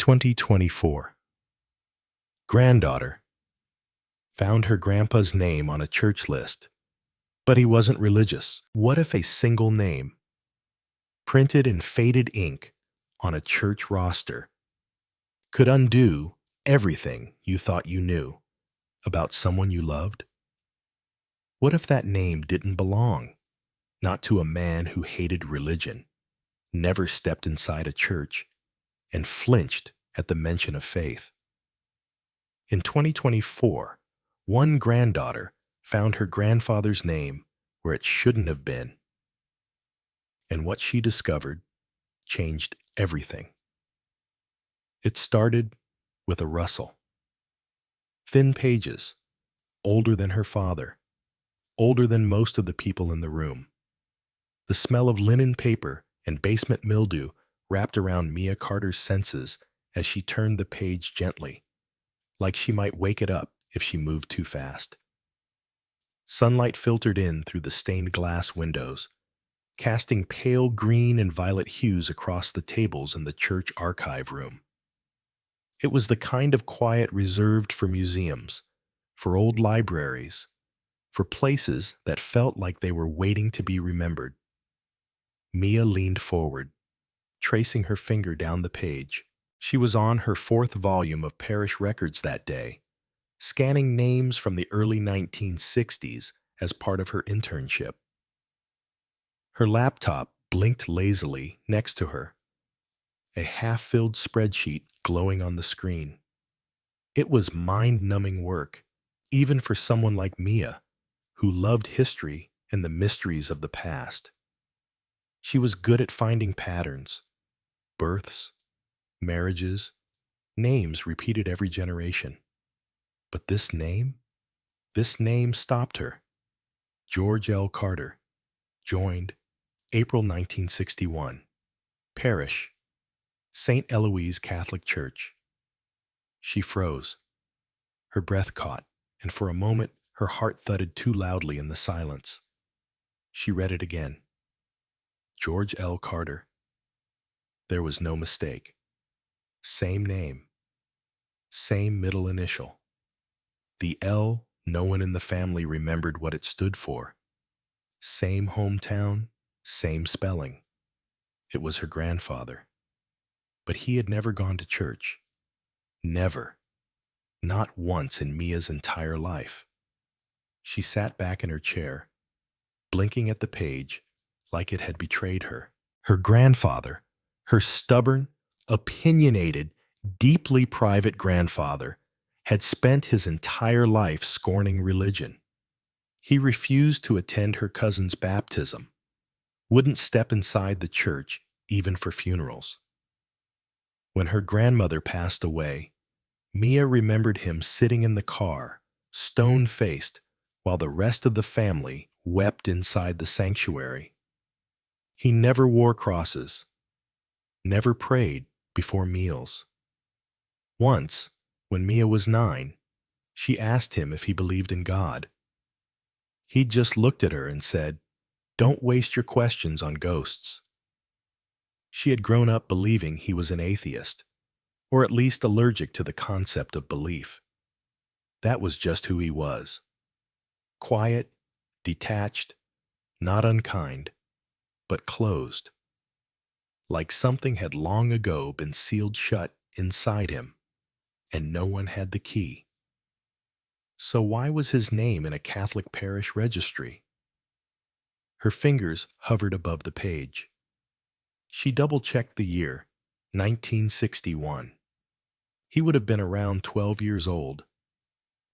2024. Granddaughter found her grandpa's name on a church list, but he wasn't religious. What if a single name, printed in faded ink on a church roster, could undo everything you thought you knew about someone you loved? What if that name didn't belong, not to a man who hated religion, never stepped inside a church, and flinched at the mention of faith? In 2024, one granddaughter found her grandfather's name where it shouldn't have been. And what she discovered changed everything. It started with a rustle. Thin pages, older than her father, older than most of the people in the room. The smell of linen paper and basement mildew wrapped around Mia Carter's senses as she turned the page gently, like she might wake it up if she moved too fast. Sunlight filtered in through the stained glass windows, casting pale green and violet hues across the tables in the church archive room. It was the kind of quiet reserved for museums, for old libraries, for places that felt like they were waiting to be remembered. Mia leaned forward, tracing her finger down the page. She was on her 4th volume of parish records that day, scanning names from the early 1960s as part of her internship. Her laptop blinked lazily next to her, a half-filled spreadsheet glowing on the screen. It was mind-numbing work, even for someone like Mia, who loved history and the mysteries of the past. She was good at finding patterns, births, marriages, names repeated every generation. But this name stopped her. George L. Carter, joined April 1961, parish, St. Eloise Catholic Church. She froze. Her breath caught, and for a moment her heart thudded too loudly in the silence. She read it again. George L. Carter. There was no mistake. Same name. Same middle initial. The L, no one in the family remembered what it stood for. Same hometown, same spelling. It was her grandfather. But he had never gone to church. Never. Not once in Mia's entire life. She sat back in her chair, blinking at the page like it had betrayed her. Her grandfather, her stubborn, opinionated, deeply private grandfather, had spent his entire life scorning religion. He refused to attend her cousin's baptism, wouldn't step inside the church even for funerals. When her grandmother passed away, Mia remembered him sitting in the car, stone-faced, while the rest of the family wept inside the sanctuary. He never wore crosses, never prayed before meals. Once, when Mia was 9, she asked him if he believed in God. He just looked at her and said, "Don't waste your questions on ghosts." She had grown up believing he was an atheist, or at least allergic to the concept of belief. That was just who he was. Quiet, detached, not unkind, but closed. Like something had long ago been sealed shut inside him, and no one had the key. So why was his name in a Catholic parish registry? Her fingers hovered above the page. She double-checked the year, 1961. He would have been around 12 years old.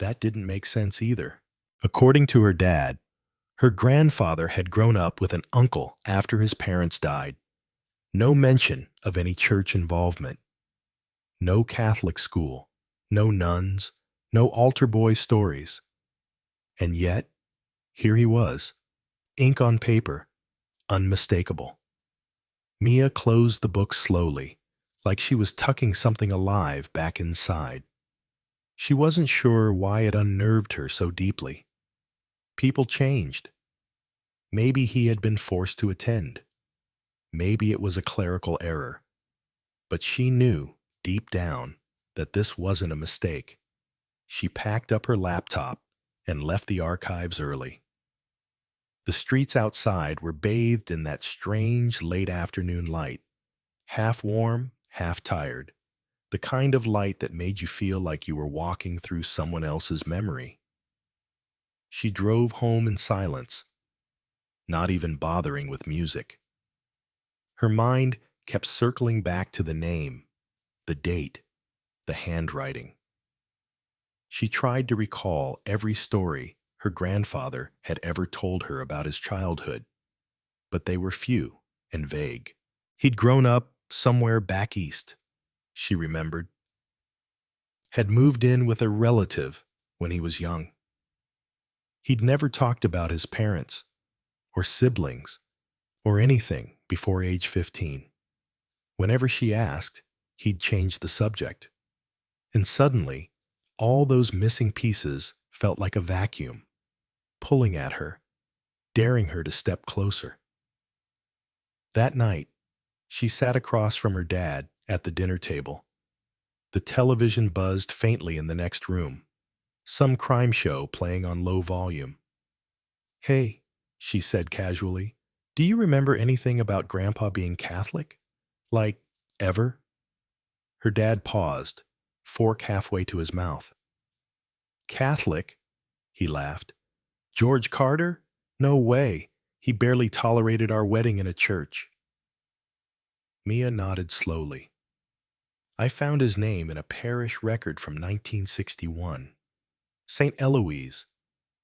That didn't make sense either. According to her dad, her grandfather had grown up with an uncle after his parents died. No mention of any church involvement. No Catholic school, no nuns, no altar boy stories. And yet, here he was, ink on paper, unmistakable. Mia closed the book slowly, like she was tucking something alive back inside. She wasn't sure why it unnerved her so deeply. People changed. Maybe he had been forced to attend. Maybe it was a clerical error. But she knew deep down that this wasn't a mistake. She packed up her laptop and left the archives early. The streets outside were bathed in that strange late afternoon light, half warm, half tired, the kind of light that made you feel like you were walking through someone else's memory. She drove home in silence, not even bothering with music. Her mind kept circling back to the name, the date, the handwriting. She tried to recall every story her grandfather had ever told her about his childhood, but they were few and vague. He'd grown up somewhere back east, she remembered, had moved in with a relative when he was young. He'd never talked about his parents or siblings or anything before age 15. Whenever she asked, he'd change the subject. And suddenly, all those missing pieces felt like a vacuum, pulling at her, daring her to step closer. That night, she sat across from her dad at the dinner table. The television buzzed faintly in the next room, some crime show playing on low volume. "Hey," she said casually, "do you remember anything about Grandpa being Catholic? Like, ever?" Her dad paused, fork halfway to his mouth. "Catholic?" he laughed. "George Carter? No way. He barely tolerated our wedding in a church." Mia nodded slowly. "I found his name in a parish record from 1961. St. Eloise.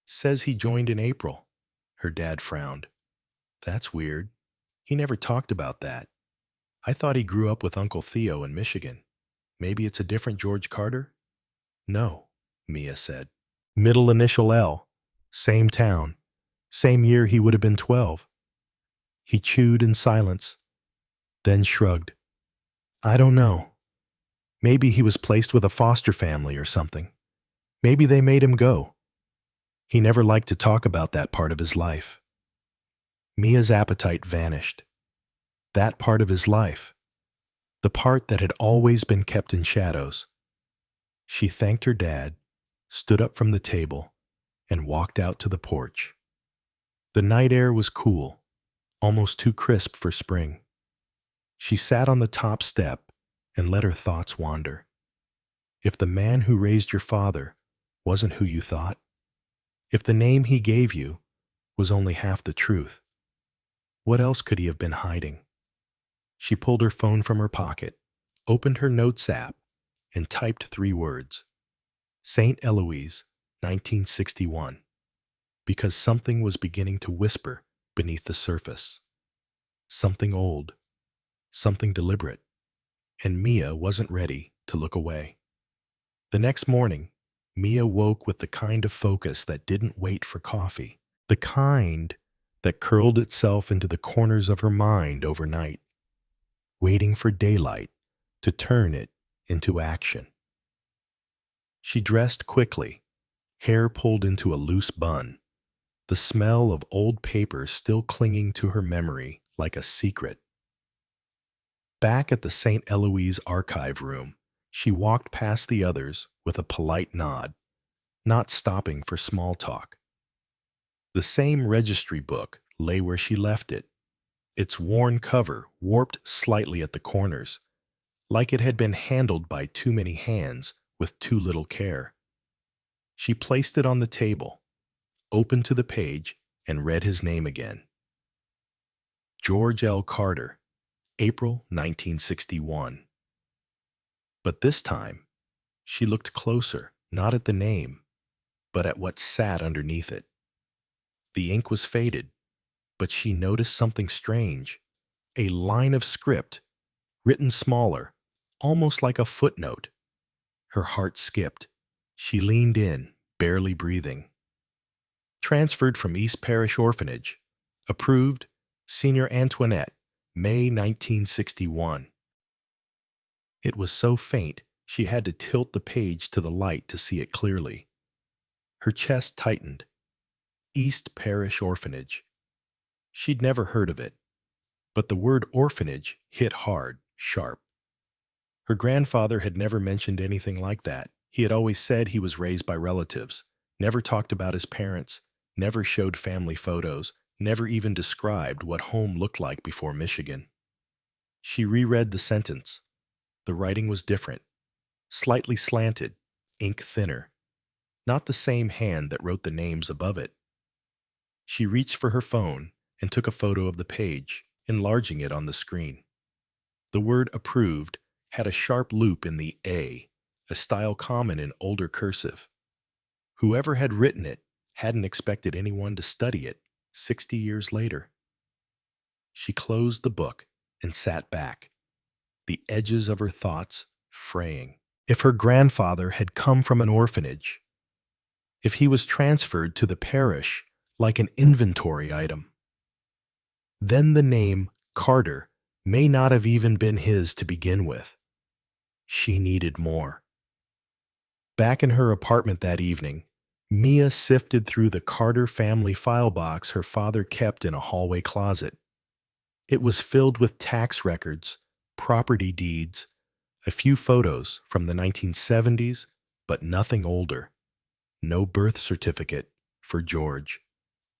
Says he joined in April." Her dad frowned. "That's weird. He never talked about that. I thought he grew up with Uncle Theo in Michigan. Maybe it's a different George Carter?" "No," Mia said. "Middle initial L. Same town. Same year he would have been 12. He chewed in silence, then shrugged. "I don't know. Maybe he was placed with a foster family or something. Maybe they made him go. He never liked to talk about that part of his life." Mia's appetite vanished. That part of his life. The part that had always been kept in shadows. She thanked her dad, stood up from the table, and walked out to the porch. The night air was cool, almost too crisp for spring. She sat on the top step and let her thoughts wander. If the man who raised your father wasn't who you thought, if the name he gave you was only half the truth, what else could he have been hiding? She pulled her phone from her pocket, opened her notes app, and typed 3 words. St. Eloise, 1961. Because something was beginning to whisper beneath the surface. Something old, something deliberate, and Mia wasn't ready to look away. The next morning, Mia woke with the kind of focus that didn't wait for coffee, the kind that curled itself into the corners of her mind overnight, waiting for daylight to turn it into action. She dressed quickly, hair pulled into a loose bun, the smell of old paper still clinging to her memory like a secret. Back at the St. Eloise archive room, she walked past the others with a polite nod, not stopping for small talk. The same registry book lay where she left it, its worn cover warped slightly at the corners, like it had been handled by too many hands with too little care. She placed it on the table, opened to the page, and read his name again. George L. Carter, April 1961. But this time, she looked closer, not at the name, but at what sat underneath it. The ink was faded, but she noticed something strange. A line of script, written smaller, almost like a footnote. Her heart skipped. She leaned in, barely breathing. Transferred from East Parish Orphanage. Approved, Senior Antoinette, May 1961. It was so faint, she had to tilt the page to the light to see it clearly. Her chest tightened. East Parish Orphanage. She'd never heard of it, but the word orphanage hit hard, sharp. Her grandfather had never mentioned anything like that. He had always said he was raised by relatives, never talked about his parents, never showed family photos, never even described what home looked like before Michigan. She reread the sentence. The writing was different, slightly slanted, ink thinner, not the same hand that wrote the names above it. She reached for her phone and took a photo of the page, enlarging it on the screen. The word approved had a sharp loop in the a style common in older cursive. Whoever had written it hadn't expected anyone to study it 60 years later. She closed the book and sat back, the edges of her thoughts fraying. If her grandfather had come from an orphanage, if he was transferred to the parish like an inventory item, then the name Carter may not have even been his to begin with. She needed more. Back in her apartment that evening, Mia sifted through the Carter family file box her father kept in a hallway closet. It was filled with tax records, property deeds, a few photos from the 1970s, but nothing older. No birth certificate for George.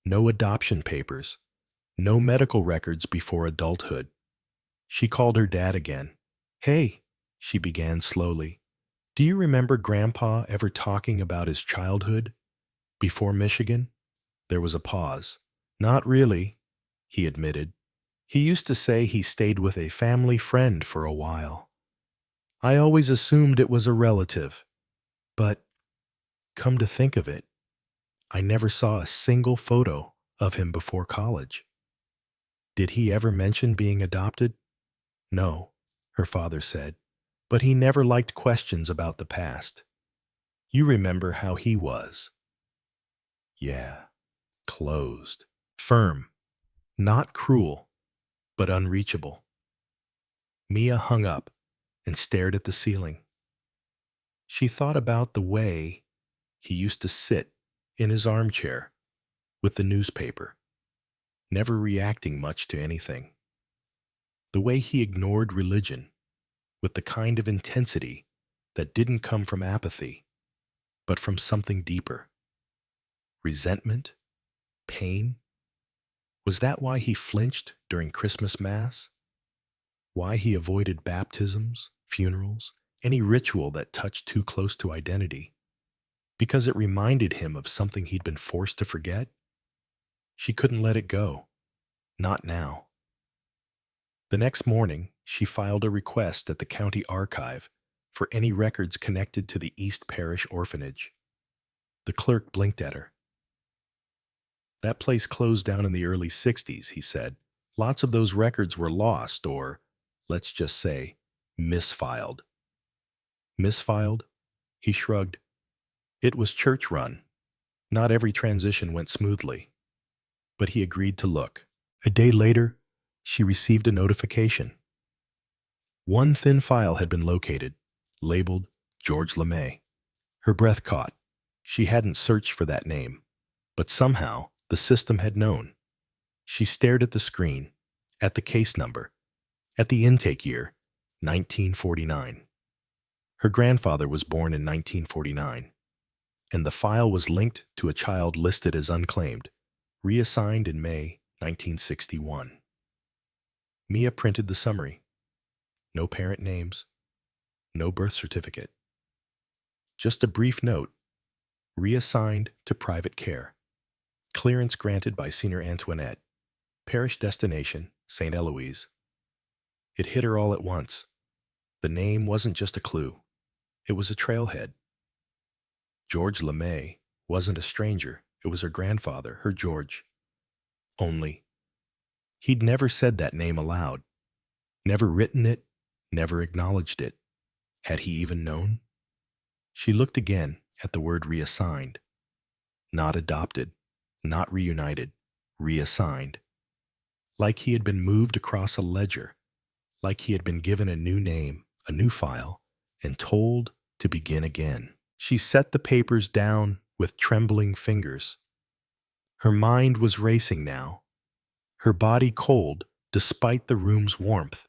No adoption papers. No medical records before adulthood. She called her dad again. "Hey," she began slowly. "Do you remember Grandpa ever talking about his childhood? Before Michigan?" There was a pause. "Not really," he admitted. "He used to say he stayed with a family friend for a while. I always assumed it was a relative. But, come to think of it, I never saw a single photo of him before college." "Did he ever mention being adopted?" "No," her father said, "but he never liked questions about the past. You remember how he was." Yeah, closed. Firm. Not cruel, but unreachable. Mia hung up and stared at the ceiling. She thought about the way he used to sit in his armchair with the newspaper, never reacting much to anything. The way he ignored religion with the kind of intensity that didn't come from apathy, but from something deeper. Resentment? Pain? Was that why he flinched during Christmas Mass? Why he avoided baptisms, funerals, any ritual that touched too close to identity? Because it reminded him of something he'd been forced to forget? She couldn't let it go. Not now. The next morning, she filed a request at the county archive for any records connected to the East Parish orphanage. The clerk blinked at her. "That place closed down in the early 60s, he said. "Lots of those records were lost or, let's just say, misfiled." "Misfiled?" He shrugged. "It was church-run. Not every transition went smoothly." But he agreed to look. A day later, she received a notification. One thin file had been located, labeled George LeMay. Her breath caught. She hadn't searched for that name, but somehow the system had known. She stared at the screen, at the case number, at the intake year, 1949. Her grandfather was born in 1949, and the file was linked to a child listed as unclaimed, reassigned in May 1961. Mia printed the summary. No parent names, no birth certificate. Just a brief note, reassigned to private care. Clearance granted by Senior Antoinette. Parish destination, St. Eloise. It hit her all at once. The name wasn't just a clue. It was a trailhead. George LeMay wasn't a stranger. It was her grandfather, her George. Only, he'd never said that name aloud. Never written it, never acknowledged it. Had he even known? She looked again at the word reassigned. Not adopted, not reunited, reassigned. Like he had been moved across a ledger, like he had been given a new name, a new file, and told to begin again. She set the papers down with trembling fingers. Her mind was racing now, her body cold despite the room's warmth.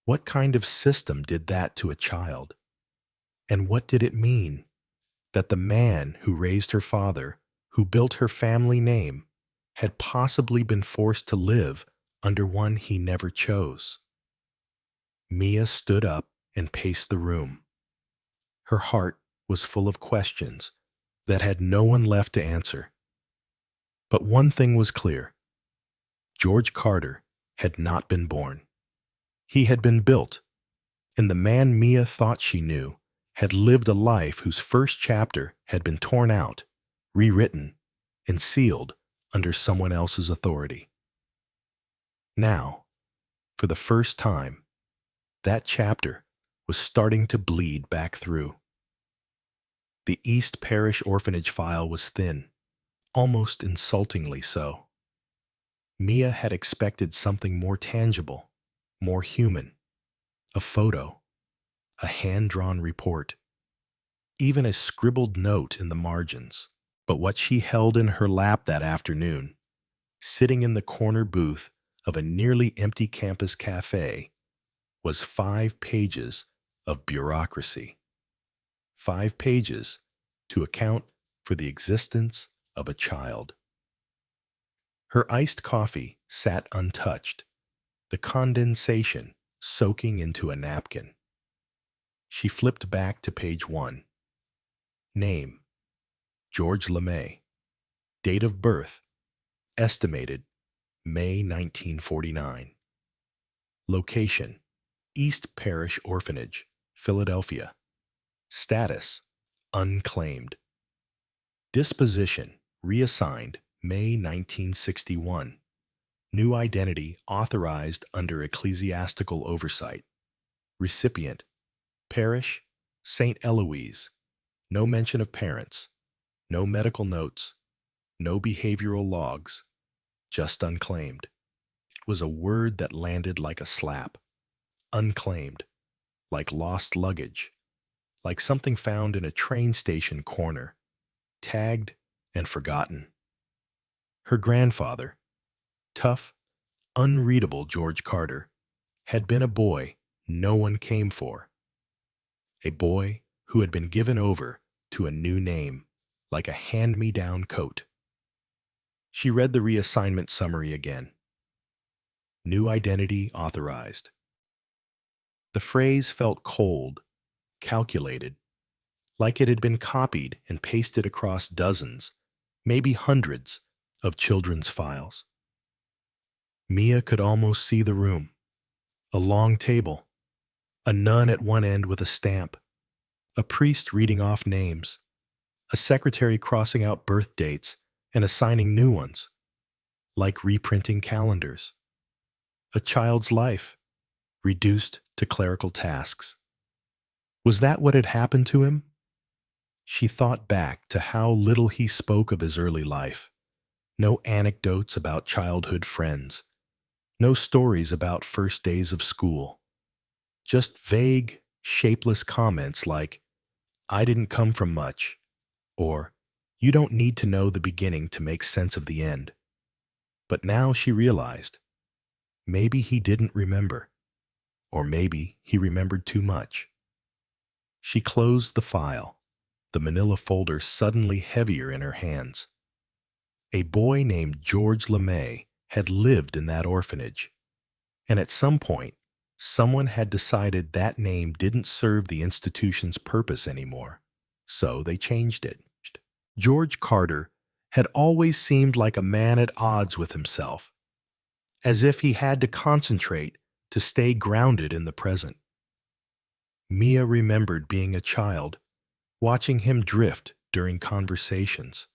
What kind of system did that to a child? And what did it mean that the man who raised her father, who built her family name, had possibly been forced to live under one he never chose? Mia stood up and paced the room. Her heart was full of questions that had no one left to answer. But one thing was clear: George Carter had not been born. He had been built, and the man Mia thought she knew had lived a life whose first chapter had been torn out, rewritten, and sealed under someone else's authority. Now, for the first time, that chapter was starting to bleed back through. The East Parish orphanage file was thin, almost insultingly so. Mia had expected something more tangible, more human: a photo, a hand-drawn report, even a scribbled note in the margins. But what she held in her lap that afternoon, sitting in the corner booth of a nearly empty campus cafe, was 5 pages of bureaucracy. 5 pages to account for the existence of a child. Her iced coffee sat untouched, the condensation soaking into a napkin. She flipped back to page 1. Name: George LeMay. Date of birth: estimated May 1949. Location: East Parish Orphanage, Philadelphia. Status: unclaimed. Disposition: reassigned May 1961. New identity authorized under ecclesiastical oversight. Recipient: Parish, St. Eloise. No mention of parents. No medical notes. No behavioral logs. Just unclaimed. It was a word that landed like a slap. Unclaimed. Like lost luggage. Like something found in a train station corner. Tagged and forgotten. Her grandfather, tough, unreadable George Carter, had been a boy no one came for. A boy who had been given over to a new name, like a hand-me-down coat. She read the reassignment summary again. New identity authorized. The phrase felt cold, calculated, like it had been copied and pasted across dozens, maybe hundreds, of children's files. Mia could almost see the room. A long table, a nun at one end with a stamp, a priest reading off names, a secretary crossing out birth dates and assigning new ones, like reprinting calendars. A child's life, reduced to clerical tasks. Was that what had happened to him? She thought back to how little he spoke of his early life. No anecdotes about childhood friends. No stories about first days of school. Just vague, shapeless comments like, "I didn't come from much," or "You don't need to know the beginning to make sense of the end." But now she realized, maybe he didn't remember, or maybe he remembered too much. She closed the file, the manila folder suddenly heavier in her hands. A boy named George LeMay had lived in that orphanage, and at some point, someone had decided that name didn't serve the institution's purpose anymore, so they changed it. George Carter had always seemed like a man at odds with himself, as if he had to concentrate to stay grounded in the present. Mia remembered being a child, watching him drift during conversations.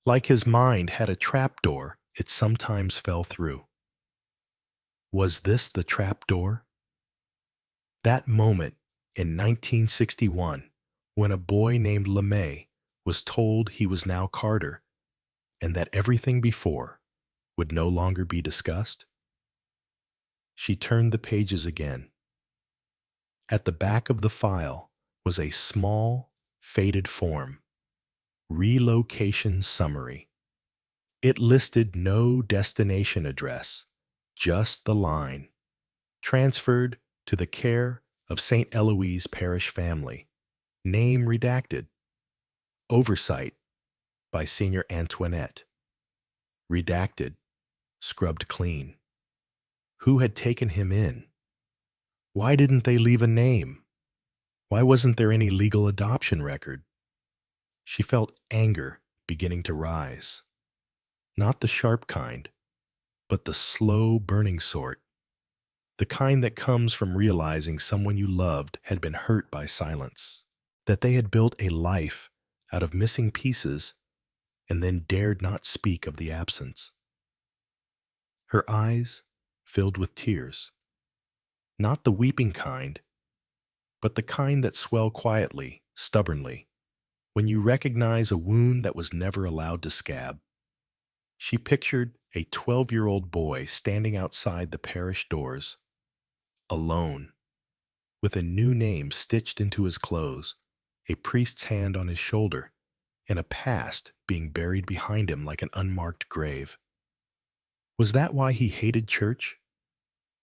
Like his mind had a trapdoor it sometimes fell through. Was this the trapdoor? That moment in 1961, when a boy named LeMay was told he was now Carter, and that everything before would no longer be discussed? She turned the pages again. At the back of the file was a small, faded form. Relocation summary. It listed no destination address, just the line: transferred to the care of St. Eloise Parish family. Name redacted. Oversight by Senior Antoinette. Redacted, scrubbed clean. Who had taken him in? Why didn't they leave a name? Why wasn't there any legal adoption record? She felt anger beginning to rise. Not the sharp kind, but the slow burning sort. The kind that comes from realizing someone you loved had been hurt by silence. That they had built a life out of missing pieces and then dared not speak of the absence. Her eyes filled with tears. Not the weeping kind, but the kind that swell quietly, stubbornly, when you recognize a wound that was never allowed to scab. She pictured a 12-year-old boy standing outside the parish doors, alone, with a new name stitched into his clothes, a priest's hand on his shoulder, and a past being buried behind him like an unmarked grave. Was that why he hated church?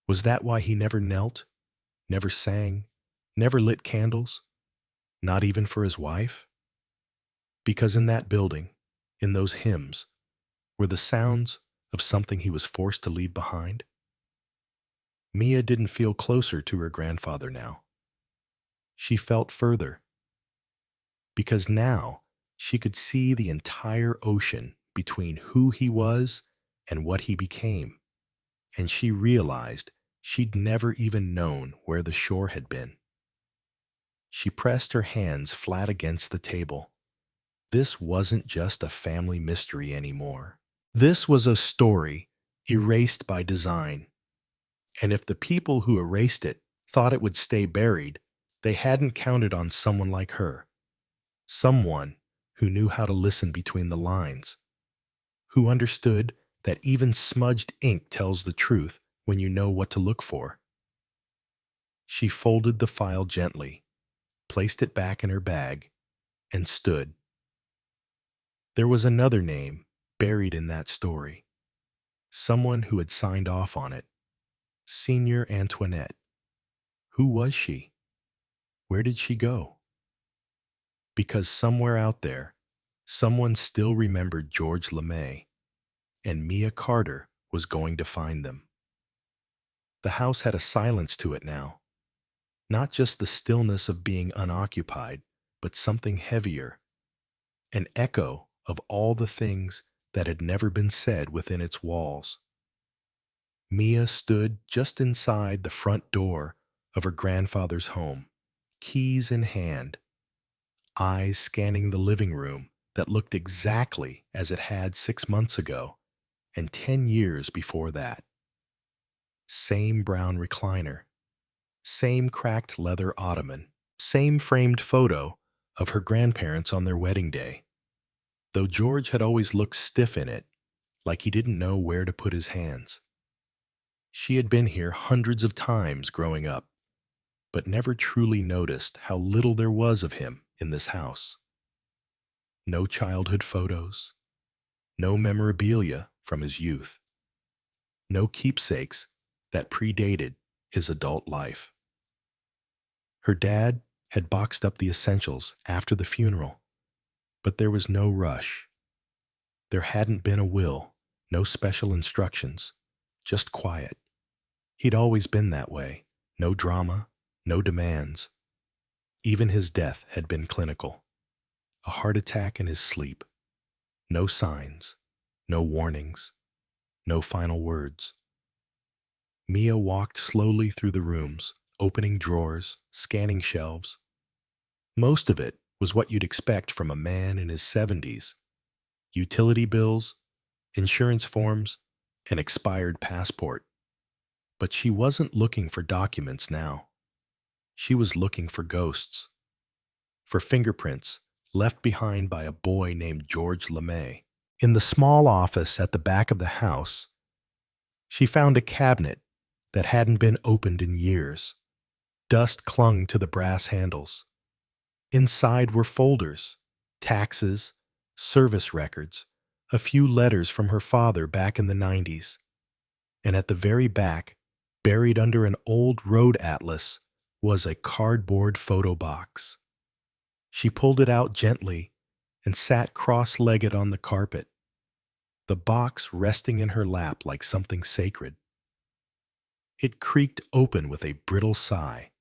Was that why he never knelt, never sang, never lit candles, not even for his wife? Because in that building, in those hymns, were the sounds of something he was forced to leave behind. Mia didn't feel closer to her grandfather now. She felt further, because now she could see the entire ocean between who he was and what he became, and she realized she'd never even known where the shore had been. She pressed her hands flat against the table. This wasn't just a family mystery anymore. This was a story erased by design. And if the people who erased it thought it would stay buried, they hadn't counted on someone like her. Someone who knew how to listen between the lines, who understood that even smudged ink tells the truth when you know what to look for. She folded the file gently, placed it back in her bag, and stood. There was another name buried in that story, someone who had signed off on it. Senior Antoinette. Who was she? Where did she go? Because somewhere out there, someone still remembered George LeMay, and Mia Carter was going to find them. The house had a silence to it now, not just the stillness of being unoccupied, but something heavier, an echo of all the things that had never been said within its walls. Mia stood just inside the front door of her grandfather's home, keys in hand, eyes scanning the living room that looked exactly as it had 6 months ago and 10 years before that. Same brown recliner, same cracked leather ottoman, same framed photo of her grandparents on their wedding day, though George had always looked stiff in it, like he didn't know where to put his hands. She had been here hundreds of times growing up, but never truly noticed how little there was of him in this house. No childhood photos, no memorabilia from his youth, no keepsakes that predated his adult life. Her dad had boxed up the essentials after the funeral, but there was no rush. There hadn't been a will, no special instructions, just quiet. He'd always been that way, no drama, no demands. Even his death had been clinical. A heart attack in his sleep. No signs, no warnings, no final words. Mia walked slowly through the rooms, opening drawers, scanning shelves. Most of it was what you'd expect from a man in his 70s. Utility bills, insurance forms, an expired passport. But she wasn't looking for documents now. She was looking for ghosts, for fingerprints left behind by a boy named George LeMay. In the small office at the back of the house, she found a cabinet that hadn't been opened in years. Dust clung to the brass handles. Inside were folders, taxes, service records, a few letters from her father back in the 90s. And at the very back, Buried under an old road atlas was a cardboard photo box. She pulled it out gently and sat cross-legged on the carpet, the box resting in her lap like something sacred. It creaked open with a brittle sigh.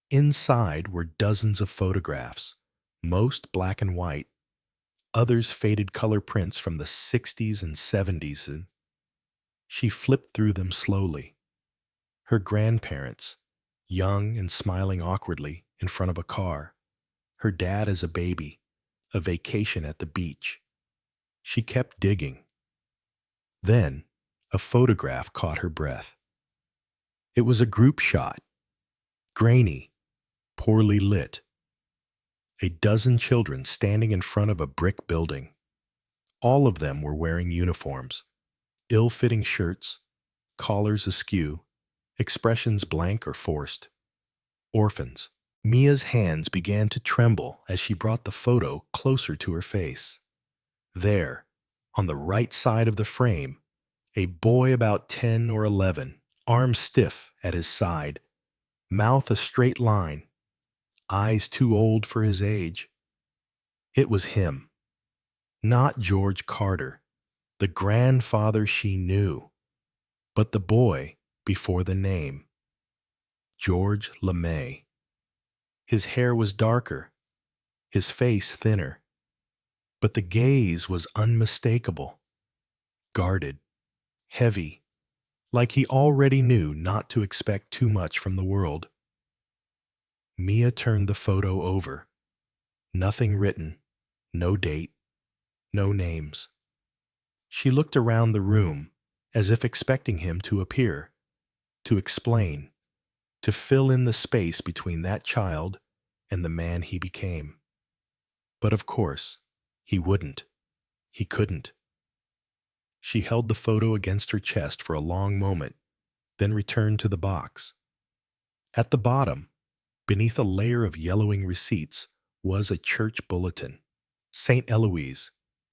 Inside were dozens of photographs, most black and white, others faded color prints from the 60s and 70s. And she flipped through them slowly. Her grandparents, young and smiling awkwardly in front of a car. Her dad as a baby, a vacation at the beach. She kept digging. Then, a photograph caught her breath. It was a group shot, grainy, poorly lit. A dozen children standing in front of a brick building. All of them were wearing uniforms, ill-fitting shirts, collars askew, expressions blank or forced. Orphans. Mia's hands began to tremble as she brought the photo closer to her face. There, on the right side of the frame, a boy about 10 or 11, arms stiff at his side, mouth a straight line, eyes too old for his age. It was him, not George Carter, the grandfather she knew, but the boy before the name, George LeMay. His hair was darker, his face thinner, but the gaze was unmistakable, guarded, heavy, like he already knew not to expect too much from the world. Mia turned the photo over. Nothing written, no date, no names. She looked around the room as if expecting him to appear, to explain, to fill in the space between that child and the man he became. But of course, he wouldn't. He couldn't. She held the photo against her chest for a long moment, then returned to the box. At the bottom, beneath a layer of yellowing receipts, was a church bulletin. St. Eloise,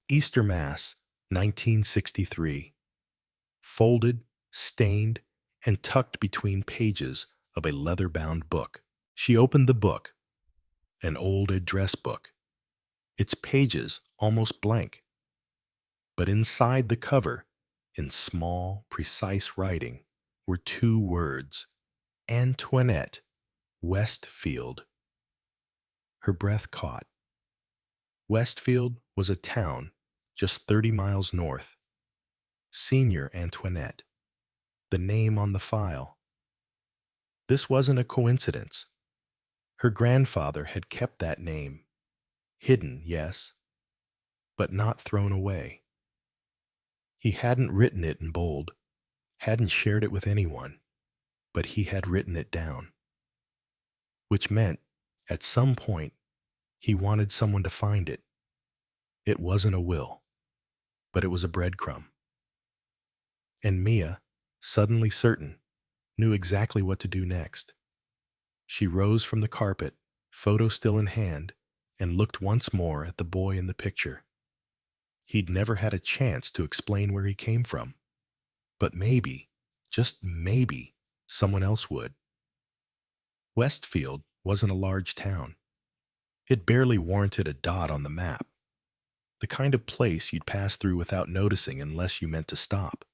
Easter Mass, 1963. Folded, stained, and tucked between pages of a leather-bound book. She opened the book, an old address book, its pages almost blank. But inside the cover, in small, precise writing, were two words, Antoinette, Westfield. Her breath caught. Westfield was a town just 30 miles north. Senior Antoinette, the name on the file. This wasn't a coincidence. Her grandfather had kept that name. Hidden, yes, but not thrown away. He hadn't written it in bold, hadn't shared it with anyone, but he had written it down. Which meant, at some point, he wanted someone to find it. It wasn't a will, but it was a breadcrumb. And Mia, suddenly certain, knew exactly what to do next. She rose from the carpet, photo still in hand, and looked once more at the boy in the picture. He'd never had a chance to explain where he came from. But maybe, just maybe, someone else would. Westfield wasn't a large town. It barely warranted a dot on the map. The kind of place you'd pass through without noticing unless you meant to stop.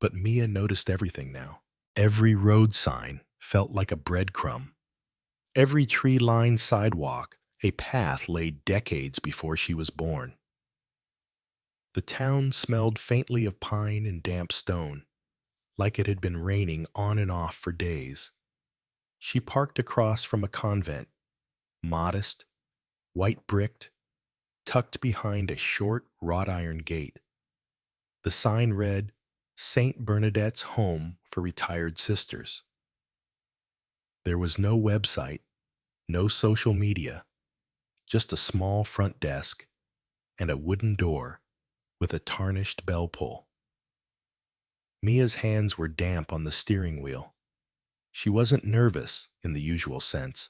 But Mia noticed everything now. Every road sign felt like a breadcrumb. Every tree-lined sidewalk, a path laid decades before she was born. The town smelled faintly of pine and damp stone, like it had been raining on and off for days. She parked across from a convent, modest, white-bricked, tucked behind a short wrought iron gate. The sign read, St. Bernadette's Home for Retired Sisters. There was no website, no social media, just a small front desk and a wooden door with a tarnished bell pull. Mia's hands were damp on the steering wheel. She wasn't nervous in the usual sense.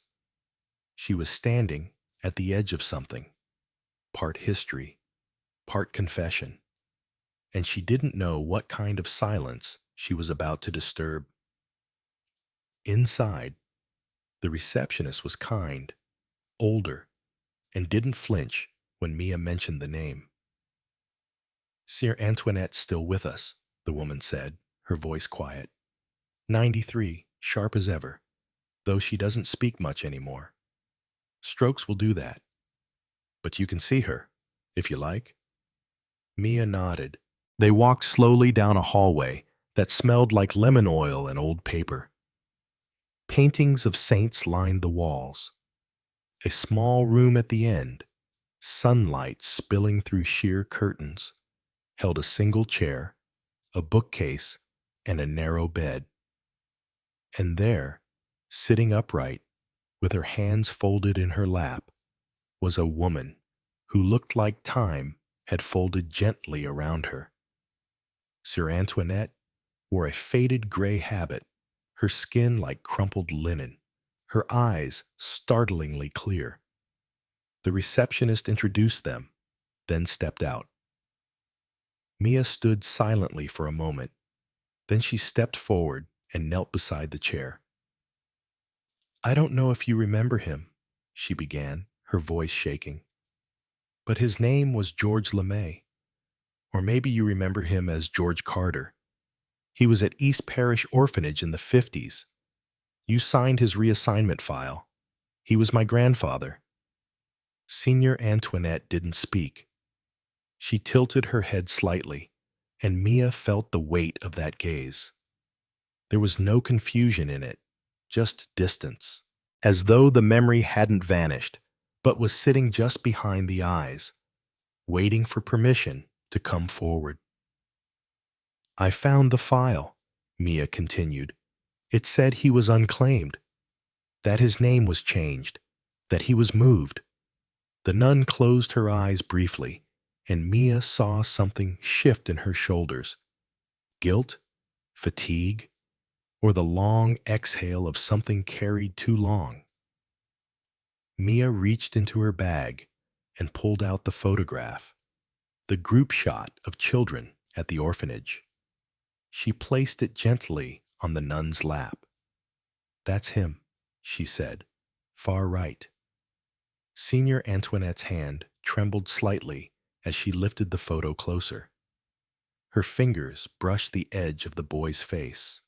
She was standing at the edge of something, part history, part confession, and she didn't know what kind of silence she was about to disturb. Inside, the receptionist was kind, older, and didn't flinch when Mia mentioned the name. Sir Antoinette's still with us, the woman said, her voice quiet. 93, sharp as ever, though she doesn't speak much anymore. Strokes will do that. But you can see her, if you like. Mia nodded. They walked slowly down a hallway that smelled like lemon oil and old paper. Paintings of saints lined the walls. A small room at the end, sunlight spilling through sheer curtains, held a single chair, a bookcase, and a narrow bed. And there, sitting upright, with her hands folded in her lap, was a woman who looked like time had folded gently around her. Sir Antoinette wore a faded gray habit, her skin like crumpled linen, her eyes startlingly clear. The receptionist introduced them, then stepped out. Mia stood silently for a moment. Then she stepped forward and knelt beside the chair. I don't know if you remember him, she began, her voice shaking. But his name was George LeMay. Or maybe you remember him as George Carter. He was at East Parish Orphanage in the 50s. You signed his reassignment file. He was my grandfather. Senior Antoinette didn't speak. She tilted her head slightly, and Mia felt the weight of that gaze. There was no confusion in it, just distance, as though the memory hadn't vanished, but was sitting just behind the eyes, waiting for permission to come forward. I found the file, Mia continued. It said he was unclaimed, that his name was changed, that he was moved. The nun closed her eyes briefly, and Mia saw something shift in her shoulders. Guilt, fatigue, or the long exhale of something carried too long. Mia reached into her bag and pulled out the photograph, the group shot of children at the orphanage. She placed it gently on the nun's lap. That's him, she said, far right. Senior Antoinette's hand trembled slightly as she lifted the photo closer. Her fingers brushed the edge of the boy's face.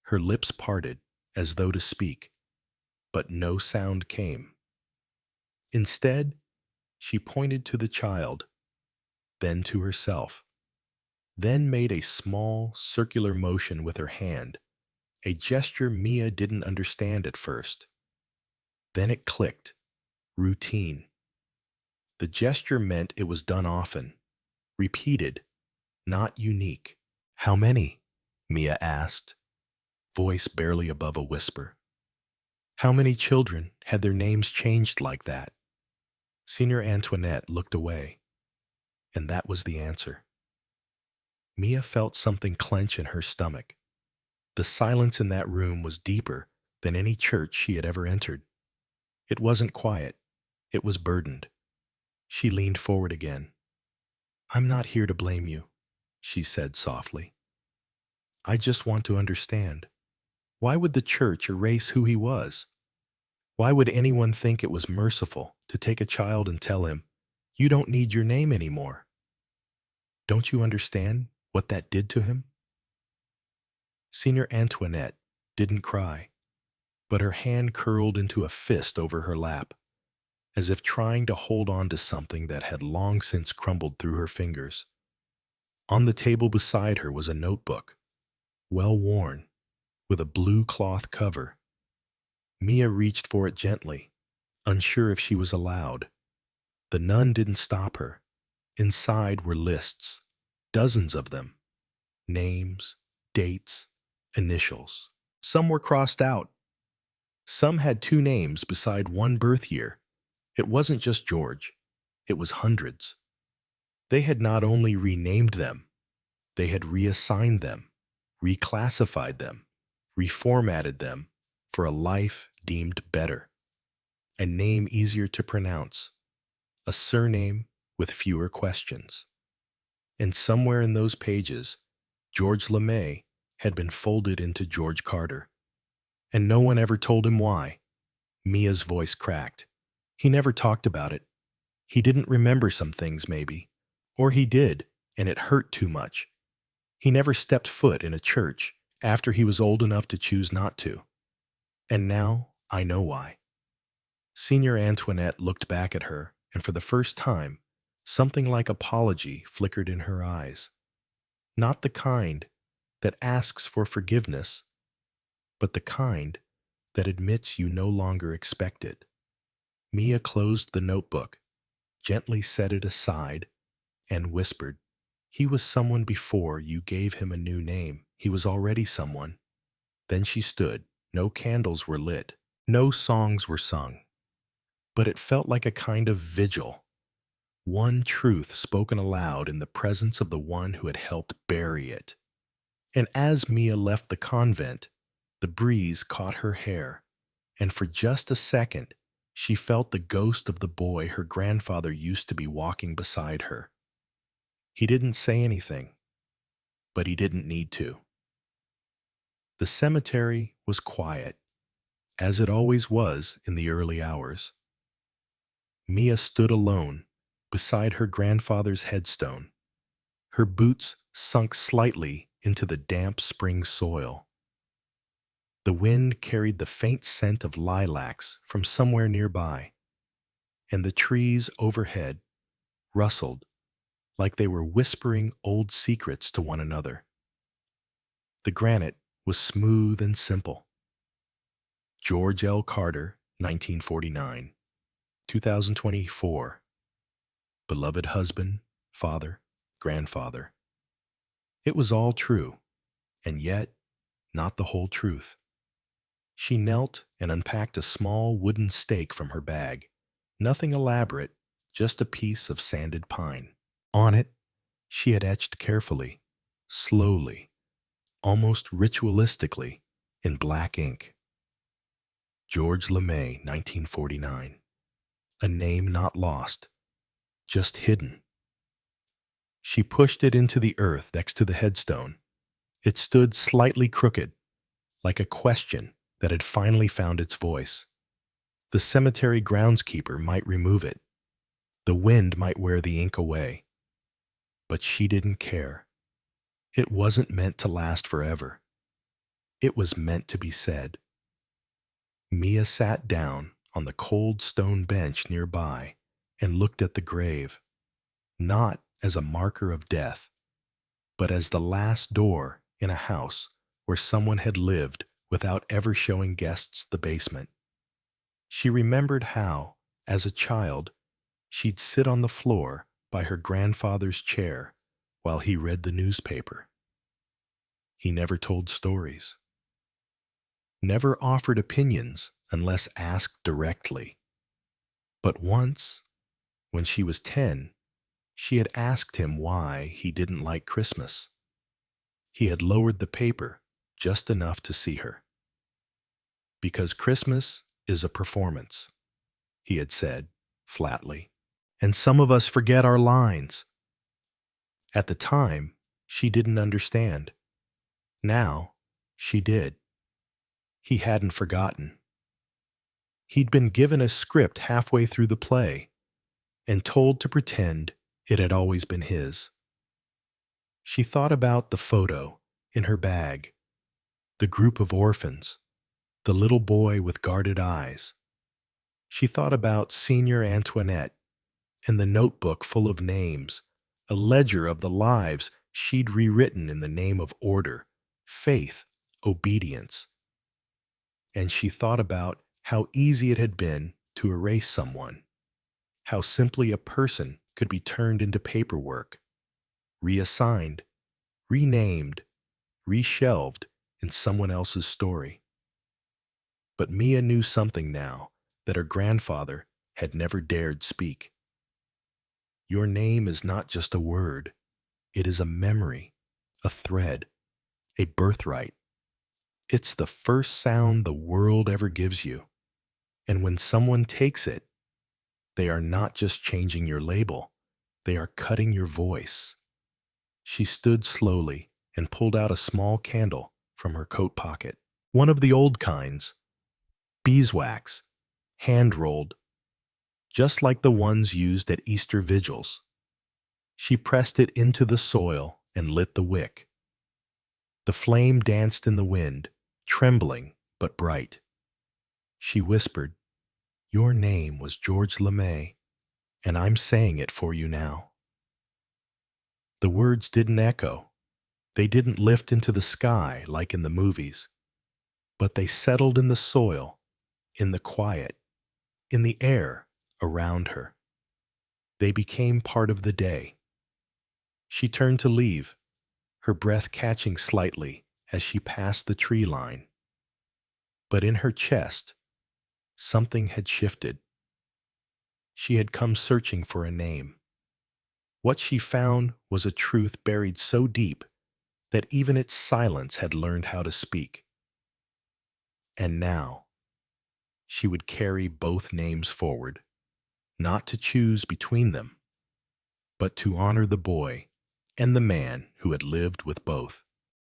Her lips parted as though to speak, but no sound came. Instead, she pointed to the child, then to herself, then made a small circular motion with her hand, a gesture Mia didn't understand at first. Then it clicked. Routine. The gesture meant it was done often, repeated, not unique. How many? Mia asked, voice barely above a whisper. How many children had their names changed like that? Senior Antoinette looked away, and that was the answer. Mia felt something clench in her stomach. The silence in that room was deeper than any church she had ever entered. It wasn't quiet. It was burdened. She leaned forward again. I'm not here to blame you, she said softly. I just want to understand. Why would the church erase who he was? Why would anyone think it was merciful to take a child and tell him, you don't need your name anymore? Don't you understand what that did to him? Senior Antoinette didn't cry, but her hand curled into a fist over her lap, as if trying to hold on to something that had long since crumbled through her fingers. On the table beside her was a notebook, well worn, with a blue cloth cover. Mia reached for it gently, unsure if she was allowed. The nun didn't stop her. Inside were lists, dozens of them. Names, dates, initials. Some were crossed out. Some had two names beside one birth year. It wasn't just George. It was hundreds. They had not only renamed them, they had reassigned them, reclassified them, reformatted them for a life deemed better, a name easier to pronounce, a surname with fewer questions. And somewhere in those pages, George LeMay had been folded into George Carter, And no one ever told him why. Mia's voice cracked. He never talked about it. He didn't remember some things, maybe. Or he did, and it hurt too much. He never stepped foot in a church after he was old enough to choose not to. And now I know why. Senior Antoinette looked back at her, and for the first time, something like apology flickered in her eyes. Not the kind that asks for forgiveness, but the kind that admits you no longer expect it. Mia closed the notebook, gently set it aside, and whispered, "He was someone before you gave him a new name. He was already someone." Then she stood. No candles were lit. No songs were sung. But it felt like a kind of vigil. One truth spoken aloud in the presence of the one who had helped bury it. And as Mia left the convent, the breeze caught her hair, and for just a second, she felt the ghost of the boy her grandfather used to be walking beside her. He didn't say anything, but he didn't need to. The cemetery was quiet, as it always was in the early hours. Mia stood alone beside her grandfather's headstone, her boots sunk slightly into the damp spring soil. The wind carried the faint scent of lilacs from somewhere nearby, and the trees overhead rustled like they were whispering old secrets to one another. The granite was smooth and simple. George L. Carter, 1949, 2024. Beloved husband, father, grandfather. It was all true, and yet not the whole truth. She knelt and unpacked a small wooden stake from her bag. Nothing elaborate, just a piece of sanded pine. On it, she had etched carefully, slowly, almost ritualistically, in black ink. George LeMay, 1949. A name not lost, just hidden. She pushed it into the earth next to the headstone. It stood slightly crooked, like a question that had finally found its voice. The cemetery groundskeeper might remove it. The wind might wear the ink away. But she didn't care. It wasn't meant to last forever. It was meant to be said. Mia sat down on the cold stone bench nearby and looked at the grave, not as a marker of death, but as the last door in a house where someone had lived without ever showing guests the basement. She remembered how, as a child, she'd sit on the floor by her grandfather's chair while he read the newspaper. He never told stories, never offered opinions unless asked directly. But once, when she was 10, she had asked him why he didn't like Christmas. He had lowered the paper just enough to see her. "Because Christmas is a performance," he had said, flatly. "And some of us forget our lines." At the time, she didn't understand. Now, she did. He hadn't forgotten. He'd been given a script halfway through the play and told to pretend it had always been his. She thought about the photo in her bag, the group of orphans, the little boy with guarded eyes. She thought about Senior Antoinette and the notebook full of names, a ledger of the lives she'd rewritten in the name of order, faith, obedience. And she thought about how easy it had been to erase someone, how simply a person could be turned into paperwork, reassigned, renamed, reshelved in someone else's story. But Mia knew something now that her grandfather had never dared speak. Your name is not just a word. It is a memory, a thread, a birthright. It's the first sound the world ever gives you. And when someone takes it, they are not just changing your label, they are cutting your voice. She stood slowly and pulled out a small candle from her coat pocket. One of the old kinds, beeswax, hand-rolled, just like the ones used at Easter vigils. She pressed it into the soil and lit the wick. The flame danced in the wind, trembling but bright. She whispered, "Your name was George LeMay, and I'm saying it for you now." The words didn't echo. They didn't lift into the sky like in the movies, but they settled in the soil, in the quiet, in the air around her. They became part of the day. She turned to leave, her breath catching slightly as she passed the tree line. But in her chest, something had shifted. She had come searching for a name. What she found was a truth buried so deep that even its silence had learned how to speak. And now, she would carry both names forward, not to choose between them, but to honor the boy and the man who had lived with both.